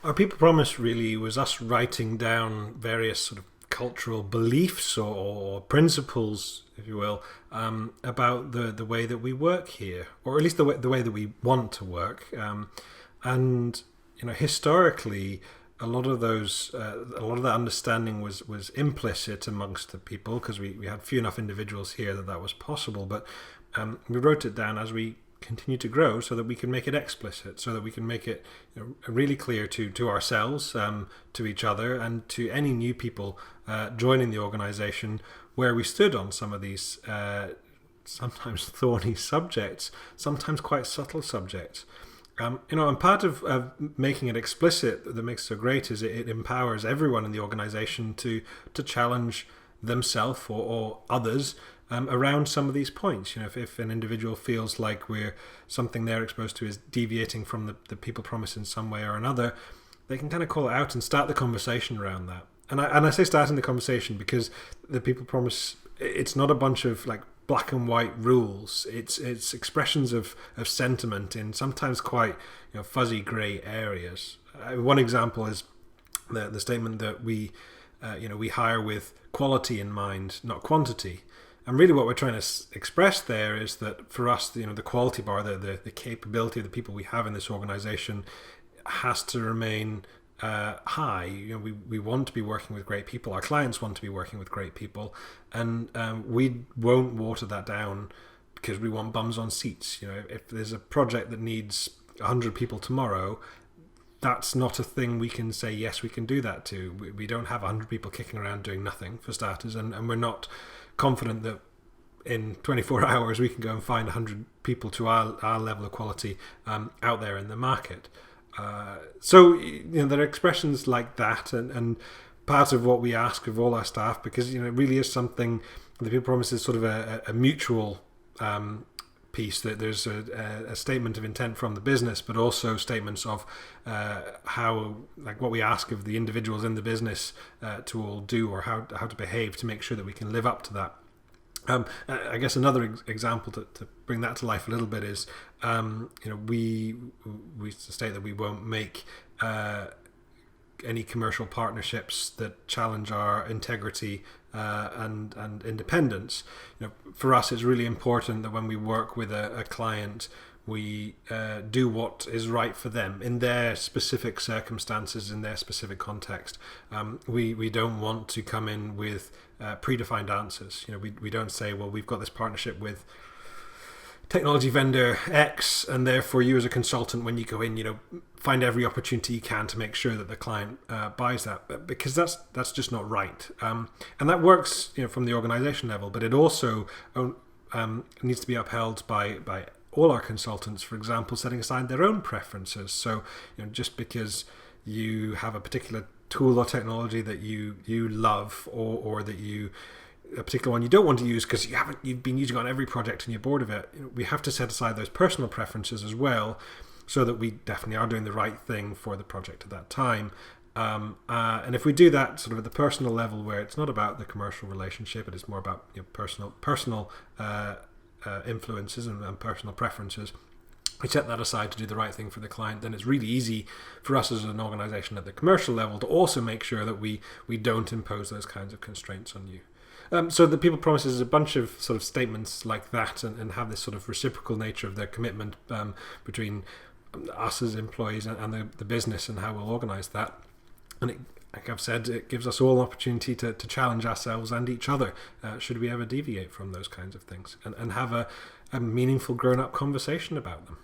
Our people promise really was us writing down various sort of cultural beliefs or principles, if you will, about the way that we work here, or at least the way that we want to work. And historically, a lot of that understanding was implicit amongst the people because we had few enough individuals here that was possible. But we wrote it down as we continue to grow so that we can make it explicit, so that we can make it really clear to ourselves, to each other, and to any new people joining the organization where we stood on some of these sometimes thorny subjects, sometimes quite subtle subjects. And part of making it explicit that makes it so great is it empowers everyone in the organization to challenge themselves or others around some of these points. If an individual feels like something they're exposed to is deviating from the people promise in some way or another, they can kind of call it out and start the conversation around that. And I say starting the conversation because the people promise, it's not a bunch of like black and white rules. It's expressions of sentiment in sometimes quite fuzzy grey areas. One example is the statement that we hire with quality in mind, not quantity. And really what we're trying to express there is that for us, the quality bar, the capability of the people we have in this organization has to remain high. We want to be working with great people. Our clients want to be working with great people. And we won't water that down because we want bums on seats. If there's a project that needs 100 people tomorrow, that's not a thing we can say, yes, we can do that to. We don't have 100 people kicking around doing nothing, for starters, and we're not confident that in 24 hours we can go and find 100 people to our level of quality out there in the market. So there are expressions like that, and part of what we ask of all our staff, because it really is something the people promise is sort of a mutual piece, that there's a statement of intent from the business, but also statements of how, like, what we ask of the individuals in the business to all do, or how to behave to make sure that we can live up to that. I guess another example to bring that to life a little bit is, we state that we won't make any commercial partnerships that challenge our integrity and independence. For us, it's really important that when we work with a client, we do what is right for them in their specific circumstances, in their specific context. We don't want to come in with predefined answers. We don't say, well, we've got this partnership with technology vendor X, and therefore you as a consultant, when you go in, find every opportunity you can to make sure that the client buys that, because that's just not right. And that works from the organization level, but it also needs to be upheld by all our consultants, for example, setting aside their own preferences. So just because you have a particular tool or technology that you love, or that a particular one you don't want to use because you've been using it on every project and you're bored of it, we have to set aside those personal preferences as well, so that we definitely are doing the right thing for the project at that time. And if we do that sort of at the personal level, where it's not about the commercial relationship, it is more about personal influences and personal preferences, we set that aside to do the right thing for the client, then it's really easy for us as an organization at the commercial level to also make sure that we don't impose those kinds of constraints on you. So the people promise is a bunch of sort of statements like that, and have this sort of reciprocal nature of their commitment between us as employees and the business, and how we'll organize that. And like I've said, it gives us all an opportunity to challenge ourselves and each other, should we ever deviate from those kinds of things, and have a meaningful grown-up conversation about them.